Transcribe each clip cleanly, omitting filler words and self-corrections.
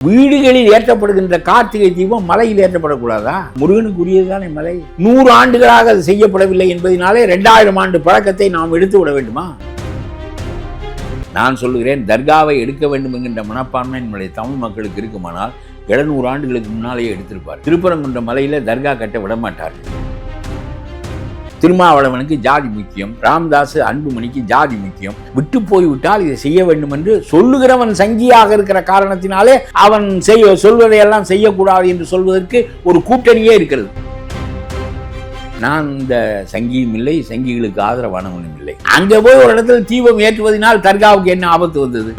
வீடுகளில் ஏற்றப்படுகின்ற கார்த்திகை தீபம் மலையில் ஏற்றப்படக்கூடாதா? முருகனுக்குரியதுதானே மலை. 100 ஆண்டுகளாக அது செய்யப்படவில்லை என்பதனாலே 2000 ஆண்டு பழக்கத்தை நாம் எடுத்து விட வேண்டுமா? நான் சொல்லுகிறேன், தர்காவை எடுக்க வேண்டும் என்கின்ற மனப்பான்மை நம்முடைய தமிழ் மக்களுக்கு இருக்குமானால் 700 ஆண்டுகளுக்கு முன்னாலேயே எடுத்திருப்பார். திருப்பரங்குன்ற மலையில தர்கா கட்ட விட மாட்டார்கள். திருமாவளவனுக்கு ஜாதி முக்கியம், ராமதாஸ் அன்புமணிக்கு ஜாதி முக்கியம். விட்டு போய்விட்டால் இதை செய்ய வேண்டும் என்று சொல்லுகிறவன் சங்கியாக இருக்கிற காரணத்தினாலே அவன் சொல்வதையெல்லாம் செய்யக்கூடாது என்று சொல்வதற்கு ஒரு கூட்டணியே இருக்கிறது. நான் இந்த சங்கியும் இல்லை, சங்கிகளுக்கு ஆதரவானவனும் இல்லை. அங்கே போய் ஒரு இடத்துல தீபம் ஏற்றுவதனால் தர்காவுக்கு என்ன ஆபத்து வந்தது?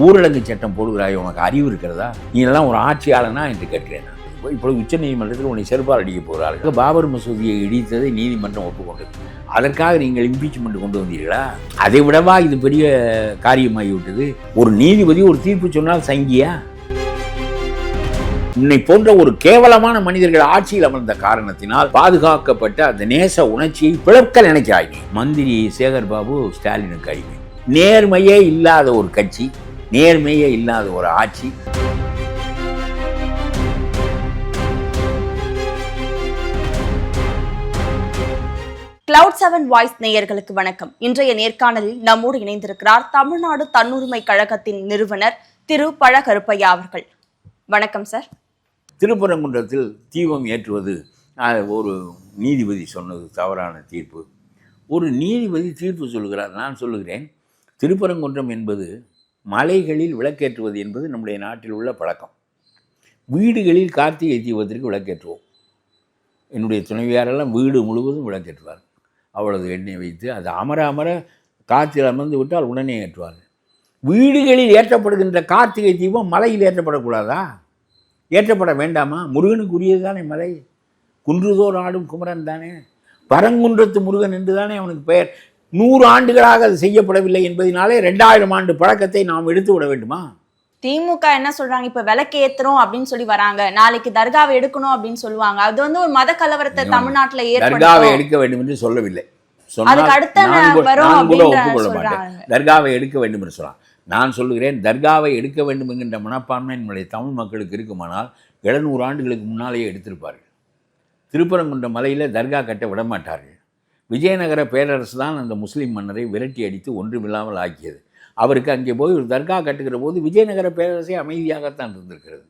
ஊரடங்கு சட்டம் போடுகிறாய், உனக்கு அறிவு இருக்கிறதா? நீ எல்லாம் ஒரு ஆட்சியாளனா என்று கேட்கிறேன். இப்பொழுது உச்ச நீதிமன்றத்தில் உன்னை செருப்பால் அடிக்க போகிறார்கள். பாபர் மசூதியை இடித்ததை நீதிமன்றம் ஒப்புக்கொண்டது. அதற்காக நீங்கள் இம்பீச்மெண்ட் கொண்டு வந்தீர்களா? அதை விடவா இது பெரிய காரியமாகிவிட்டது? ஒரு நீதிபதி ஒரு தீர்ப்பு சொன்னால் சங்கியா? உன்னை போன்ற ஒரு கேவலமான மனிதர்கள் ஆட்சியில் அமர்ந்த காரணத்தினால் பாதுகாக்கப்பட்ட அந்த நேச உணர்ச்சியை பிளக்க நினைக்கிறாய். மந்திரி சேகர் பாபு ஸ்டாலினுக்கு அடிமை. நேர்மையே இல்லாத ஒரு கட்சி, நேர்மையே இல்லாத ஒரு ஆட்சி. Cloud7 வாய்ஸ் நேயர்களுக்கு வணக்கம். இன்றைய நேர்காணலில் நம்மோடு இணைந்திருக்கிறார் தமிழ்நாடு தன்னுரிமை கழகத்தின் நிறுவனர் திரு பழ கருப்பையா அவர்கள். வணக்கம் சார். திருப்பரங்குன்றத்தில் தீபம் ஏற்றுவது ஒரு நீதிபதி சொன்னது தவறான தீர்ப்பு. ஒரு நீதிபதி தீர்ப்பு சொல்கிறார். நான் சொல்லுகிறேன், திருப்பரங்குன்றம் என்பது மலைகளில் விளக்கேற்றுவது என்பது நம்முடைய நாட்டில் உள்ள பழக்கம். வீடுகளில் கார்த்திகை தீபத்திற்கு விளக்கேற்றுவோம். என்னுடைய துணைவியாரெல்லாம் வீடு முழுவதும் விளக்கேற்றுவார். அவ்வளவு எண்ணெய் வைத்து அது அமர காற்றில் அமர்ந்து விட்டால் உடனே ஏற்றுவார்கள். வீடுகளில் ஏற்றப்படுகின்ற கார்த்திகை தீபம் மலையில் ஏற்றப்படக்கூடாதா? ஏற்றப்பட வேண்டாமா? முருகனுக்குரியது தானே மலை. குன்றுதோர் ஆடும் குமரன் தானே, பரங்குன்றத்து முருகன் என்று தானே அவனுக்கு பெயர். 100 ஆண்டுகளாக அது செய்யப்படவில்லை என்பதனாலே 2000 ஆண்டு பழக்கத்தை நாம் எடுத்து விட வேண்டுமா? திமுக என்ன சொல்றாங்க, இப்ப விளக்கு ஏத்துறோம் அப்படின்னு சொல்லி வராங்க, நாளைக்கு தர்காவை எடுக்கணும் அப்படின்னு சொல்லுவாங்க. அது ஒரு மத கலவரத்தை தமிழ்நாட்டுல தர்காவை எடுக்க வேண்டும் என்று சொல்லவில்லை. தர்காவை எடுக்க வேண்டும் என்று சொல்லலாம். நான் சொல்லுகிறேன், தர்காவை எடுக்க வேண்டும் என்கின்ற மனப்பான்மை நம்முடைய தமிழ் மக்களுக்கு இருக்குமானால் 700 ஆண்டுகளுக்கு முன்னாலேயே எடுத்திருப்பார்கள். திருப்பரங்குன்ற மலையில தர்கா கட்ட விட மாட்டார்கள். விஜயநகர பேரரசு தான் அந்த முஸ்லீம் மன்னரை விரட்டி அடித்து ஒன்றுமில்லாமல் ஆக்கியது. அவருக்கு அங்கே போய் ஒரு தர்கா கட்டுகிற போது விஜயநகர பேரரசே அமைதியாகத்தான் இருந்திருக்கிறது.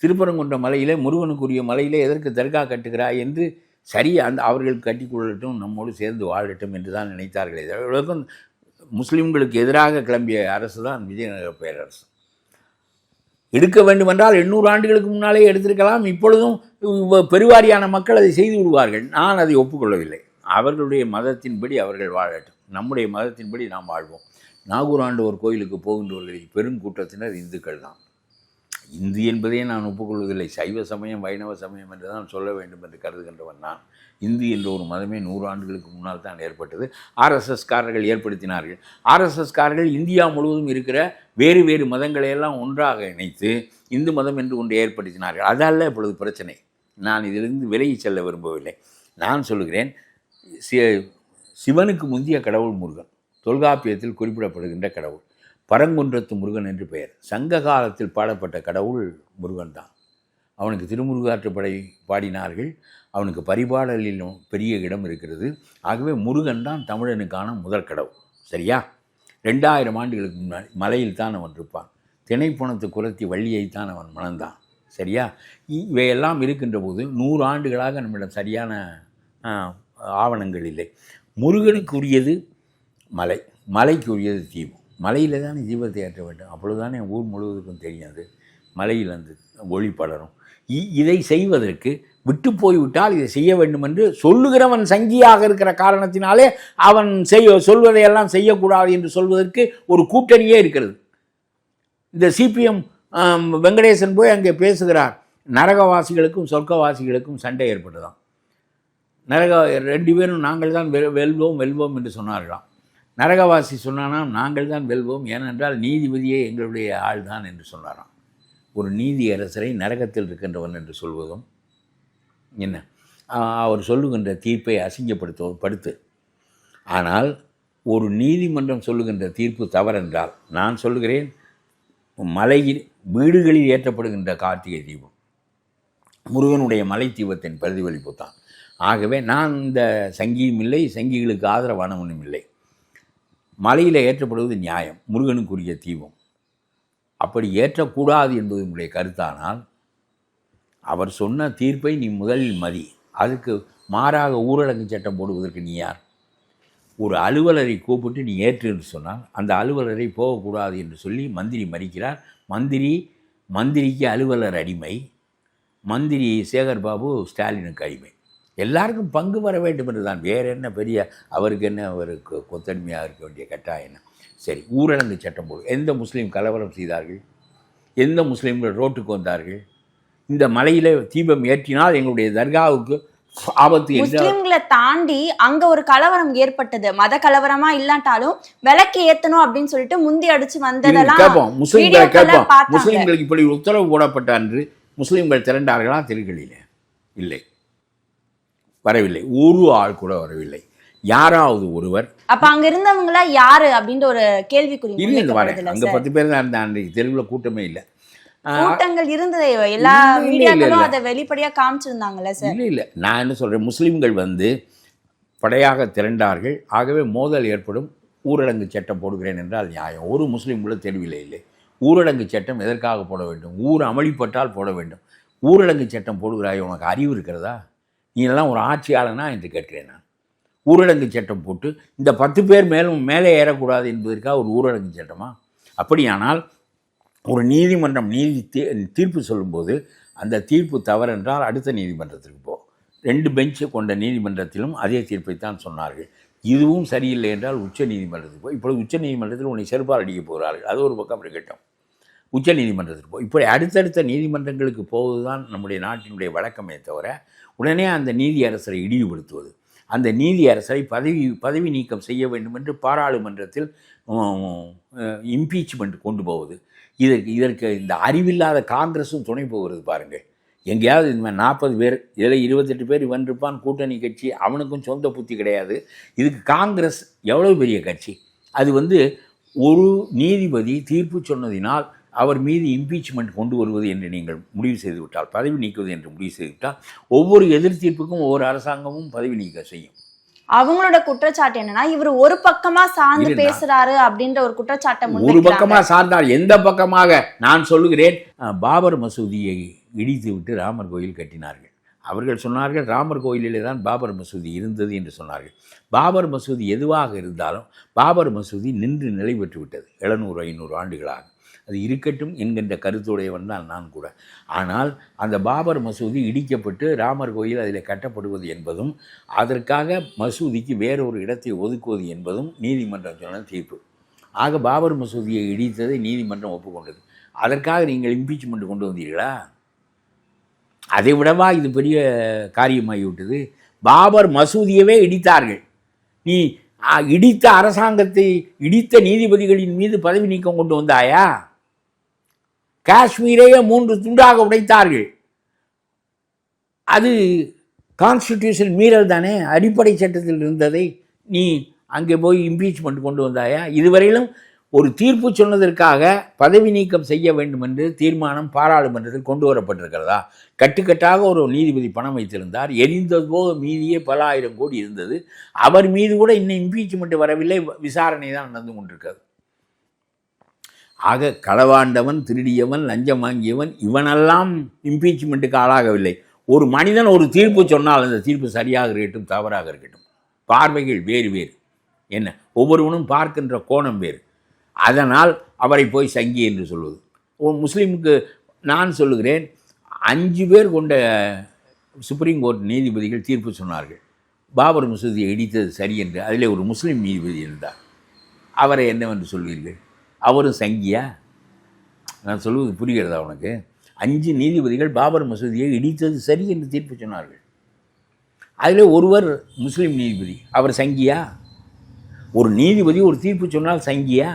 திருப்பரங்குன்ற மலையிலே, முருகனுக்குரிய மலையிலே எதற்கு தர்கா கட்டுகிறாய் என்று அவர்கள் கட்டிக்கொள்ளட்டும், நம்மோடு சேர்ந்து வாழட்டும் என்று தான் நினைத்தார்களே. இதற்கும் முஸ்லீம்களுக்கு எதிராக கிளம்பிய அரசு தான் விஜயநகர பேரரசு. எடுக்க வேண்டுமென்றால் 800 ஆண்டுகளுக்கு முன்னாலே எடுத்திருக்கலாம். இப்பொழுதும் பெருவாரியான மக்கள் அதை செய்து விடுவார்கள். நான் அதை ஒப்புக்கொள்ளவில்லை. அவர்களுடைய மதத்தின்படி அவர்கள் வாழட்டும், நம்முடைய மதத்தின்படி நாம் வாழ்வோம். நாகூர் ஆண்டவர் கோயிலுக்கு போகின்றவர்களில் பெருங்கூட்டத்தினர் இந்துக்கள் தான். இந்து என்பதையே நான் ஒப்புக்கொள்வதில்லை. சைவ சமயம் வைணவ சமயம் என்று தான் சொல்ல வேண்டும் என்று கருதுகின்றவன் நான். இந்து என்ற ஒரு மதமே 100 ஆண்டுகளுக்கு முன்னால் தான் ஏற்பட்டது. ஆர்எஸ்எஸ்காரர்கள் ஏற்படுத்தினார்கள். ஆர்எஸ்எஸ்காரர்கள் இந்தியா முழுவதும் இருக்கிற வேறு வேறு மதங்களையெல்லாம் ஒன்றாக இணைத்து இந்து மதம் என்று ஒன்று ஏற்படுத்தினார்கள். அதல்ல இப்பொழுது பிரச்சனை. நான் இதிலிருந்து விலகி செல்ல விரும்பவில்லை. நான் சொல்லுகிறேன், சிவனுக்கு முந்திய கடவுள் முருகன், தொல்காப்பியத்தில் குறிப்பிடப்படுகின்ற கடவுள். பரங்குன்றத்து முருகன் என்று பெயர். சங்க காலத்தில் பாடப்பட்ட கடவுள் முருகன் தான். அவனுக்கு திருமுருகாற்றுப்படை பாடினார்கள். அவனுக்கு பரிபாடலிலும் பெரிய இடம் இருக்கிறது. ஆகவே முருகன் தான் தமிழனுக்கான முதல் கடவுள். சரியா? 2000 ஆண்டுகளுக்கு முன்னாடி மலையில் தான் அவன் இருப்பான். திணைப்புணத்து குரத்தி வள்ளியைத்தான் அவன் மணந்தான். சரியா? இவையெல்லாம் இருக்கின்ற போது 100 ஆண்டுகளாக நம்மிடம் சரியான ஆவணங்கள் இல்லை. முருகனுக்குரியது மலை, மலைக்குரியது தீபம். மலையில் தானே தீபத்தை ஏற்ற வேண்டும். அப்பொழுதுதானே ஊர் முழுவதுக்கும் தெரியாது, மலையில் அந்த ஒளி படரும். இதை செய்வதற்கு விட்டு போய்விட்டால் இதை செய்ய வேண்டும் என்று சொல்லுகிறவன் சங்கியாக இருக்கிற காரணத்தினாலே அவன் சொல்வதையெல்லாம் செய்யக்கூடாது என்று சொல்வதற்கு ஒரு கூட்டணியே இருக்கிறது. இந்த சிபிஎம் வெங்கடேசன் போய் அங்கே பேசுகிறார். நரகவாசிகளுக்கும் சொர்க்கவாசிகளுக்கும் சண்டை ஏற்பட்டுதான். 2 பேரும் நாங்கள் தான் வெல்வோம் என்று சொன்னார்களாம். நரகவாசி சொன்னானாம், நாங்கள் தான் வெல்வோம், ஏனென்றால் நீதிபதியே எங்களுடைய ஆள் தான் என்று சொன்னாராம். ஒரு நீதியரசரை நரகத்தில் இருக்கின்றவன் என்று சொல்வதும் என்ன? அவர் சொல்லுகின்ற தீர்ப்பை அசிங்கப்படுத்து. ஆனால் ஒரு நீதிமன்றம் சொல்லுகின்ற தீர்ப்பு தவறென்றால் நான் சொல்லுகிறேன், மலையில் வீடுகளில் ஏற்றப்படுகின்ற கார்த்திகை தீபம் முருகனுடைய மலை தீபத்தின் பிரதிபலிப்பு தான். ஆகவே நான் இந்த சங்கியும் இல்லை, சங்கிகளுக்கு ஆதரவானவனும் இல்லை. மலையில் ஏற்றப்படுவது நியாயம், முருகனுக்குரிய தீபம். அப்படி ஏற்றக்கூடாது என்பது உங்களுடைய கருத்தானால் அவர் சொன்ன தீர்ப்பை நீ முதலில் மதி. அதுக்கு மாறாக ஊரடங்கு சட்டம் போடுவதற்கு நீ யார்? ஒரு அலுவலரை கூப்பிட்டு நீ ஏற்று என்று சொன்னால் அந்த அலுவலரை போகக்கூடாது என்று சொல்லி மந்திரி மறிக்கிறார். மந்திரிக்கு அலுவலர் அடிமை, மந்திரி சேகர் பாபு ஸ்டாலினுக்கு அடிமை. எல்லாருக்கும் பங்கு வர வேண்டும் என்று தான். வேறு என்ன பெரிய அவருக்கு என்ன, அவருக்கு கொத்தடிமையாக இருக்க வேண்டிய கட்டாயம் என்ன? சரி, ஊரடங்கு சட்டம் போடு. எந்த முஸ்லீம் கலவரம் செய்தார்கள்? எந்த முஸ்லீம்கள் ரோட்டுக்கு வந்தார்கள்? இந்த மலையில் தீபம் ஏற்றினால் எங்களுடைய தர்காவுக்கு ஆபத்து. முஸ்லிம்களை தாண்டி அங்க ஒரு கலவரம் ஏற்பட்டது, மத கலவரமா இல்லாட்டாலும் விளக்கு ஏத்தணும் அப்படின்னு சொல்லிட்டு முந்தி அடிச்சு வந்ததெல்லாம் கேட்போம். முஸ்லீம்களுக்கு இப்படி உத்தரவு போடப்பட்ட அன்று முஸ்லீம்கள் திரண்டார்களா? தெருக்களில் இல்லை, வரவில்லை. ஒரு ஆள் கூட வரவில்லை. யாராவது ஒருவர் அப்ப அங்க இருந்தவங்களா யாரு அப்படின்ற ஒரு கேள்விக்குறி அங்க 10 பேர் தான் இருந்தாங்க. அன்றைக்கு தெருவில் கூட்டமே இல்லை. கூட்டங்கள் இருந்தது, எல்லா மீடியாக்களும் அதை வெளிப்படையா காமிச்சிருந்தாங்கல்ல சார்? இல்லை, நான் என்ன சொல்றேன், முஸ்லீம்கள் படையாக திரண்டார்கள். ஆகவே மோதல் ஏற்படும். ஊரடங்கு சட்டம் போடுகிறேன் என்றால் நியாயம். ஒரு முஸ்லீம் கூட தெருவில் இல்லை. ஊரடங்கு சட்டம் எதற்காக போட வேண்டும்? ஊர் அமளிப்பட்டால் போட வேண்டும். ஊரடங்கு சட்டம் போடுகிறாய், உனக்கு அறிவு இருக்கிறதா? நீ எல்லாம் ஒரு ஆட்சியாளனா என்று கேட்கிறேன் நான். ஊரடங்கு சட்டம் போட்டு இந்த 10 பேர் மேலே ஏறக்கூடாது என்பதற்காக ஒரு ஊரடங்கு சட்டமா? அப்படியானால் ஒரு நீதிமன்றம் தீர்ப்பு சொல்லும்போது அந்த தீர்ப்பு தவறென்றால் அடுத்த நீதிமன்றத்திற்கு போ. 2 பெஞ்சு கொண்ட நீதிமன்றத்திலும் அதே தீர்ப்பைத்தான் சொன்னார்கள். இதுவும் சரியில்லை என்றால் உச்ச நீதிமன்றத்துக்கு போய். இப்பொழுது உச்ச நீதிமன்றத்தில் உன்னை செருப்பால் அடிக்க போகிறார்கள். அது ஒரு பக்கம் இருக்கட்டும். உச்ச நீதிமன்றத்துக்கு போய் இப்படி அடுத்தடுத்த நீதிமன்றங்களுக்கு போவது தான் நம்முடைய நாட்டினுடைய வழக்கமே தவிர உடனே அந்த நீதியரசரை இழிவுபடுத்துவது, அந்த நீதியரசரை பதவி நீக்கம் செய்ய வேண்டும் என்று பாராளுமன்றத்தில் இம்பீச்மெண்ட் கொண்டு போவது. இதற்கு இந்த அறிவில்லாத காங்கிரஸும் துணை போகிறது பாருங்கள். எங்கேயாவது இந்த மாதிரி 40 பேர், இதில் 28 பேர் இவன்றிருப்பான் கூட்டணி கட்சி, அவனுக்கும் சொந்த புத்தி கிடையாது. இதுக்கு காங்கிரஸ் எவ்வளோ பெரிய கட்சி. அது ஒரு நீதிபதி தீர்ப்பு சொன்னதினால் அவர் மீது இம்பீச்மெண்ட் கொண்டு வருவது என்று நீங்கள் முடிவு செய்துவிட்டால், பதவி நீக்குவது என்று முடிவு செய்துவிட்டால், ஒவ்வொரு எதிர் தீர்ப்புக்கும் ஒவ்வொரு அரசாங்கமும் பதவி நீக்க செய்யும். அவங்களோட குற்றச்சாட்டு என்னன்னா, இவர் ஒரு பக்கமா சார்ந்து பேசுறாரு அப்படின்ற ஒரு குற்றச்சாட்டை ஒரு பக்கமா சார்ந்தால் எந்த பக்கமாக? நான் சொல்லுகிறேன், பாபர் மசூதியை இடித்து விட்டு ராமர் கோயில் கட்டினார்கள். அவர்கள் சொன்னார்கள் ராமர் கோயிலிலே தான் பாபர் மசூதி இருந்தது என்று சொன்னார்கள். பாபர் மசூதி எதுவாக இருந்தாலும் பாபர் மசூதி நின்று நிலை பெற்று விட்டது 700-500 ஆண்டுகளாக. அது இருக்கட்டும் என்கின்ற கருத்துடையவன் தான் நான் கூட. ஆனால் அந்த பாபர் மசூதி இடிக்கப்பட்டு ராமர் கோயில் அதில் கட்டப்படுவது என்பதும் அதற்காக மசூதிக்கு வேறொரு இடத்தை ஒதுக்குவது என்பதும் நீதிமன்றம் சொன்ன தீர்ப்பு. ஆக பாபர் மசூதியை இடித்ததை நீதிமன்றம் ஒப்புக்கொண்டது. அதற்காக நீங்கள் இம்பீச்மெண்ட் கொண்டு வந்தீர்களா? அதை விடவா இது பெரிய காரியமாகிவிட்டது? பாபர் மசூதியவே இடித்தார்கள். நீ இடித்த அரசாங்கத்தை, இடித்த நீதிபதிகளின் மீது பதவி நீக்கம் கொண்டு வந்தாயா? காஷ்மீரையே 3 துண்டாக உடைத்தார்கள். அது கான்ஸ்டிடியூஷன் மீறல் தானே? அடிப்படை சட்டத்தில் இருந்ததை நீ அங்கே போய் இம்பீச்மெண்ட் கொண்டு வந்தாயா? இதுவரையிலும் ஒரு தீர்ப்பு சொன்னதற்காக பதவி நீக்கம் செய்ய வேண்டும் என்று தீர்மானம் பாராளுமன்றத்தில் கொண்டு வரப்பட்டிருக்கிறதா? கட்டுக்கட்டாக ஒரு நீதிபதி பணம் வைத்திருந்தார். எரிந்தது போக மீதியே பல ஆயிரம் கோடி இருந்தது. அவர் மீது கூட இன்னும் இம்பீச்மெண்ட் வரவில்லை, விசாரணை தான் நடந்து கொண்டிருக்கிறது. ஆக களவாண்டவன், திருடியவன், லஞ்சம் வாங்கியவன் இவனெல்லாம் இம்பீச்மெண்ட்டுக்கு ஆளாகவில்லை. ஒரு மனிதன் ஒரு தீர்ப்பு சொன்னால் அந்த தீர்ப்பு சரியாக இருக்கட்டும் தவறாக இருக்கட்டும், பார்வைகள் வேறு வேறு. என்ன, ஒவ்வொருவனும் பார்க்கின்ற கோணம் வேறு. அதனால் அவரை போய் சங்கி என்று சொல்வது. ஒரு முஸ்லீமுக்கு நான் சொல்லுகிறேன், 5 பேர் கொண்ட சுப்ரீம் கோர்ட் நீதிபதிகள் தீர்ப்பு சொன்னார்கள் பாபர் மசூதியை இடித்தது சரி என்று. அதில் ஒரு முஸ்லீம் நீதிபதி இருந்தார். அவரை என்னவென்று சொல்வீர்கள்? அவரும் சங்கியா? நான் சொல்வது புரிகிறதா உனக்கு? 5 நீதிபதிகள் பாபர் மசூதியை இடித்தது சரி என்று தீர்ப்பு சொன்னார்கள். அதில் ஒருவர் முஸ்லீம் நீதிபதி. அவர் சங்கியா? ஒரு நீதிபதி ஒரு தீர்ப்பு சொன்னால் சங்கியா?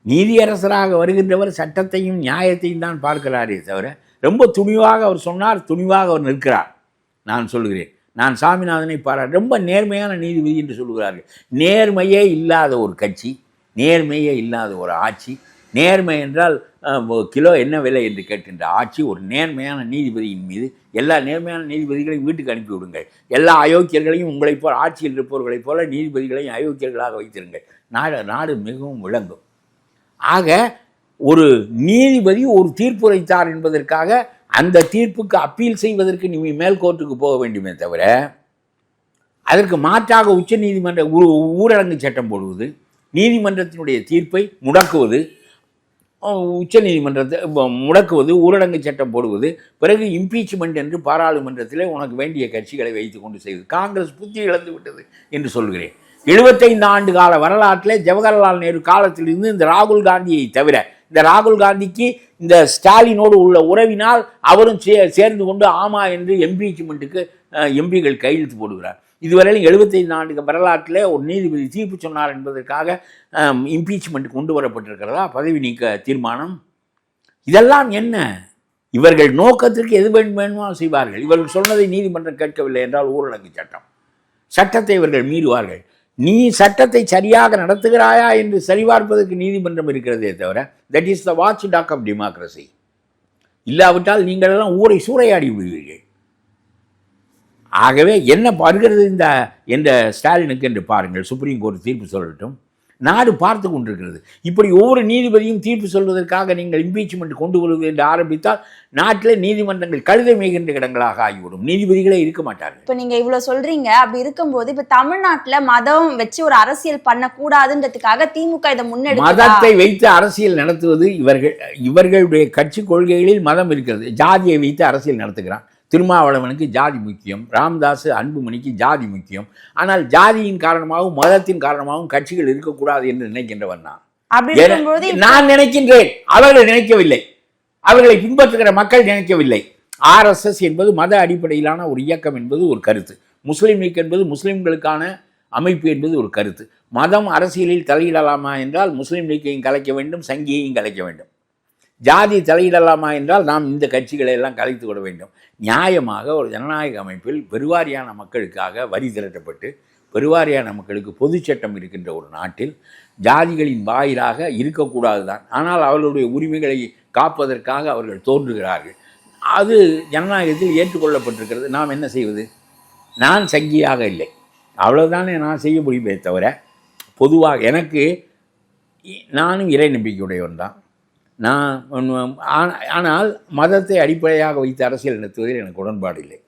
நீதியரசராக வருகின்றவர் சட்டத்தையும் நியாயத்தையும் தான் பார்க்கிறாரே தவிர, ரொம்ப துணிவாக அவர் சொன்னார், துணிவாக அவர் நிற்கிறார். நான் சொல்லுகிறேன், நான் சாமிநாதனை ரொம்ப நேர்மையான நீதிபதி என்று சொல்லுகிறார்கள். நேர்மையே இல்லாத ஒரு கட்சி, நேர்மையே இல்லாத ஒரு ஆட்சி நேர்மை என்றால் கிலோ என்ன விலை என்று கேட்கின்ற ஆட்சி ஒரு நேர்மையான நீதிபதியின் மீது எல்லா நேர்மையான நீதிபதிகளையும் வீட்டுக்கு அனுப்பி விடுங்கள். எல்லா அயோக்கியர்களையும் உங்களைப் போல் ஆட்சியில் இருப்பவர்களைப் போல நீதிபதிகளையும் அயோக்கியர்களாக வைத்திருங்கள். நாடு மிகவும் விளங்கும். ஆக ஒரு நீதிபதி ஒரு தீர்ப்புரைத்தார் என்பதற்காக அந்த தீர்ப்புக்கு அப்பீல் செய்வதற்கு நீ மேல் கோர்ட்டுக்கு போக வேண்டுமே தவிர அதற்கு மாற்றாக உச்ச நீதிமன்ற ஊரடங்கு சட்டம் போடுவது, நீதிமன்றத்தினுடைய தீர்ப்பை முடக்குவது, உச்ச நீதிமன்றத்தை முடக்குவது, ஊரடங்கு சட்டம் போடுவது, பிறகு இம்பீச்மெண்ட் என்று பாராளுமன்றத்திலே உனக்கு வேண்டிய கட்சிகளை வைத்து கொண்டு செய்வது. காங்கிரஸ் புத்தி இழந்து விட்டது என்று சொல்கிறேன். 75 ஆண்டு கால வரலாற்றிலே ஜவஹர்லால் நேரு காலத்திலிருந்து இந்த ராகுல் காந்தியை தவிர, இந்த ராகுல் காந்திக்கு இந்த ஸ்டாலினோடு உள்ள உறவினால் அவரும் சேர்ந்து கொண்டு ஆமா என்று இம்பீச்மெண்ட்டுக்கு எம்பிகள் கையெழுத்து போடுகிறார். இதுவரையிலும் 75 ஆண்டு வரலாற்றில் ஒரு நீதிபதி தீர்ப்பு சொன்னார் என்பதற்காக இம்பீச்மெண்ட் கொண்டு வரப்பட்டிருக்கிறதா பதவி நீக்க தீர்மானம்? இதெல்லாம் என்ன? இவர்கள் நோக்கத்திற்கு எது வேண்டுமோ செய்வார்கள். இவர்கள் சொன்னதை நீதிமன்றம் கேட்கவில்லை என்றால் ஊரடங்கு சட்டத்தை இவர்கள் மீறுவார்கள். நீ சட்டத்தை சரியாக நடத்துகிறாயா என்று சரிபார்ப்பதற்கு நீதிமன்றம் இருக்கிறதே தவிர, that is the watchdog of democracy. இல்லாவிட்டால் நீங்கள் எல்லாம் ஊரை சூறையாடி விடுவீர்கள். ஆகவே என்ன வருகிறது இந்த ஸ்டாலினுக்கு என்று பாருங்கள். சுப்ரீம் கோர்ட் தீர்ப்பு சொல்லட்டும். நாடு பார்த்து கொண்டிருக்கிறது. இப்படி ஒவ்வொரு நீதிபதியும் தீர்ப்பு சொல்வதற்காக நீங்கள் இம்பீச்மெண்ட் கொண்டு வருவது என்று ஆரம்பித்தால் நாட்டில் நீதிமன்றங்கள் கழுதை மேய்கின்ற இடங்களாக ஆகிவிடும். நீதிபதிகளே இருக்க மாட்டார்கள். இப்போ நீங்க இவ்வளவு சொல்றீங்க. அப்படி இருக்கும்போது இப்ப தமிழ்நாட்டில் மதம் வச்சு ஒரு அரசியல் பண்ணக்கூடாதுன்றதுக்காக திமுக இதை முன்னெடுத்து மதத்தை வைத்து அரசியல் நடத்துவது இவர்களுடைய கட்சி கொள்கைகளில் மதம் இருக்கிறது. ஜாதியை வைத்து அரசியல் நடத்துகிறான். திருமாவளவனுக்கு ஜாதி முக்கியம், ராமதாஸ் அன்புமணிக்கு ஜாதி முக்கியம். ஆனால் ஜாதியின் காரணமாகவும் மதத்தின் காரணமாகவும் கட்சிகள் இருக்கக்கூடாது என்று நினைக்கின்றவன் நான் நினைக்கின்றேன். அவர்கள் நினைக்கவில்லை. அவர்களை பின்பற்றுகிற மக்கள் நினைக்கவில்லை. RSS என்பது மத அடிப்படையிலான ஒரு இயக்கம் என்பது ஒரு கருத்து. முஸ்லீம் லீக் என்பது முஸ்லீம்களுக்கான அமைப்பு என்பது ஒரு கருத்து. மதம் அரசியலில் தலையிடலாமா என்றால் முஸ்லீம் லீக்கையும் கலைக்க வேண்டும், சங்கியையும் கலைக்க வேண்டும். ஜாதி தலையிடலாமா என்றால் நாம் இந்த கட்சிகளை எல்லாம் கலைத்து விட வேண்டும். நியாயமாக ஒரு ஜனநாயக அமைப்பில் பெருவாரியான மக்களுக்காக வரி திரட்டப்பட்டு பெருவாரியான மக்களுக்கு பொது சட்டம் இருக்கின்ற ஒரு நாட்டில் ஜாதிகளின் வாயிலாக இருக்கக்கூடாது தான். ஆனால் அவர்களுடைய உரிமைகளை காப்பதற்காக அவர்கள் தோன்றுகிறார்கள். அது ஜனநாயகத்தில் ஏற்றுக்கொள்ளப்பட்டிருக்கிறது. நாம் என்ன செய்வது? நான் சங்கியாக இல்லை, அவ்வளோதானே நான் செய்ய முடியுமே தவிர பொதுவாக நானும் இறை நம்பிக்கையுடையவன் தான். ஆனால் மதத்தை அடிப்படையாக வைத்து அரசியல் நடத்துவதில் எனக்கு உடன்பாடு இல்லை.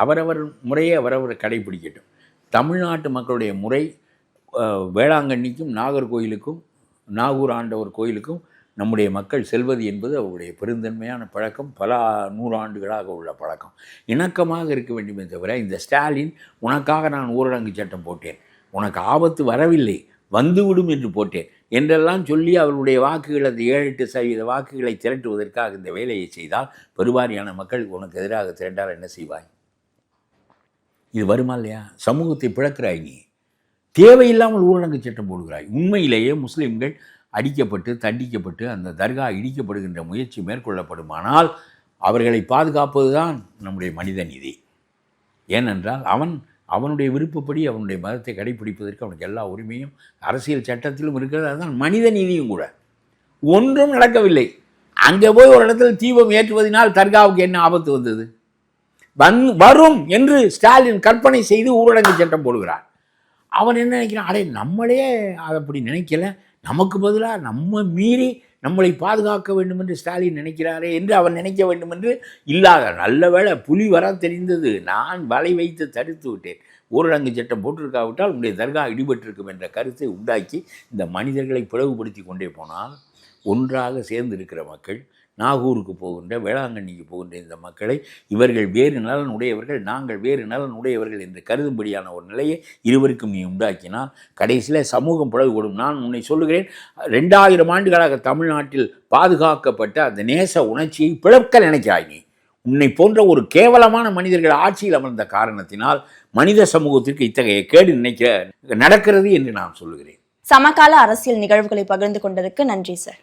அவரவர் முறையை அவரவர் கடைபிடிக்கட்டும். தமிழ்நாட்டு மக்களுடைய முறை வேளாங்கண்ணிக்கும் நாகர்கோயிலுக்கும் நாகூர் ஆண்டவர் கோயிலுக்கும் நம்முடைய மக்கள் செல்வது என்பது அவருடைய பெருந்தன்மையான பழக்கம், பல 100 ஆண்டுகளாக உள்ள பழக்கம். இணக்கமாக இருக்க வேண்டுமே தவிர இந்த ஸ்டாலின் உனக்காக நான் ஊரடங்கு சட்டம் போட்டேன், உனக்கு ஆபத்து வரவில்லை வந்துவிடும் என்று போட்டேன் என்றெல்லாம் சொல்லி அவர்களுடைய வாக்குகள் அந்த 7-8% வாக்குகளை திரட்டுவதற்காக இந்த வேலையை செய்தால் பெருவாரியான மக்கள் உனக்கு எதிராக திரண்டால் என்ன செய்வாய்? இது வருமா இல்லையா? சமூகத்தை பிளக்கிறாய். நீ தேவையில்லாமல் ஊரடங்கு சட்டம் போடுகிறாய். உண்மையிலேயே முஸ்லீம்கள் அடிக்கப்பட்டு தண்டிக்கப்பட்டு அந்த தர்கா இடிக்கப்படுகின்ற முயற்சி மேற்கொள்ளப்படுமானால் அவர்களை பாதுகாப்பது தான் நம்முடைய மனித நீதி. ஏனென்றால் அவனுடைய விருப்பப்படி அவனுடைய மதத்தை கடைபிடிப்பதற்கு அவனுக்கு எல்லா உரிமையும் அரசியல் சட்டத்திலும் இருக்கிறது. அதுதான் மனித நீதியும் கூட. ஒன்றும் நடக்கவில்லை. அங்கே போய் ஒரு இடத்துல தீபம் ஏற்றுவதனால் தர்காவுக்கு என்ன ஆபத்து வந்தது? வரும் என்று ஸ்டாலின் கற்பனை செய்து ஊரடங்கு சட்டம் போடுகிறார். அவன் என்ன நினைக்கிறான்? அடே நம்மளே அப்படி நினைக்கல, நமக்கு பதிலாக நம்ம மீறி நம்மளை பாதுகாக்க வேண்டும் என்று ஸ்டாலின் நினைக்கிறாரே என்று அவன் நினைக்க வேண்டும் என்று இல்லாத. நல்ல வேளை புலி வர தெரிந்தது, நான் வலை வைத்து தடுத்து விட்டேன். ஊரடங்கு சட்டம் போட்டிருக்காவிட்டால் உங்களுடைய தர்கா இடிபட்டிருக்கும் என்ற கருத்தை உண்டாக்கி இந்த மனிதர்களை பிளவுபடுத்தி கொண்டே போனால் ஒன்றாக சேர்ந்து இருக்கிற மக்கள், நாகூருக்கு போகின்ற வேளாங்கண்ணிக்கு போகின்ற இந்த மக்களை இவர்கள் வேறு நலன் உடையவர்கள், நாங்கள் வேறு நலன் உடையவர்கள் என்று கருதும்படியான ஒரு நிலையை இருவருக்கும் நீ உண்டாக்கினால் கடைசியில் சமூகம் பிளவுபடும். நான் உன்னை சொல்லுகிறேன், 2000 ஆண்டுகளாக தமிழ்நாட்டில் பாதுகாக்கப்பட்ட அந்த நேச உணர்ச்சியை பிளக்க நினைக்கிறாய் நீ. உன்னை போன்ற ஒரு கேவலமான மனிதர்கள் ஆட்சியில் அமர்ந்த காரணத்தினால் மனித சமூகத்திற்கு இத்தகைய கேடு நடக்கிறது என்று நான் சொல்லுகிறேன். சமகால அரசியல் நிகழ்வுகளை பகிர்ந்து கொண்டதற்கு நன்றி சார்.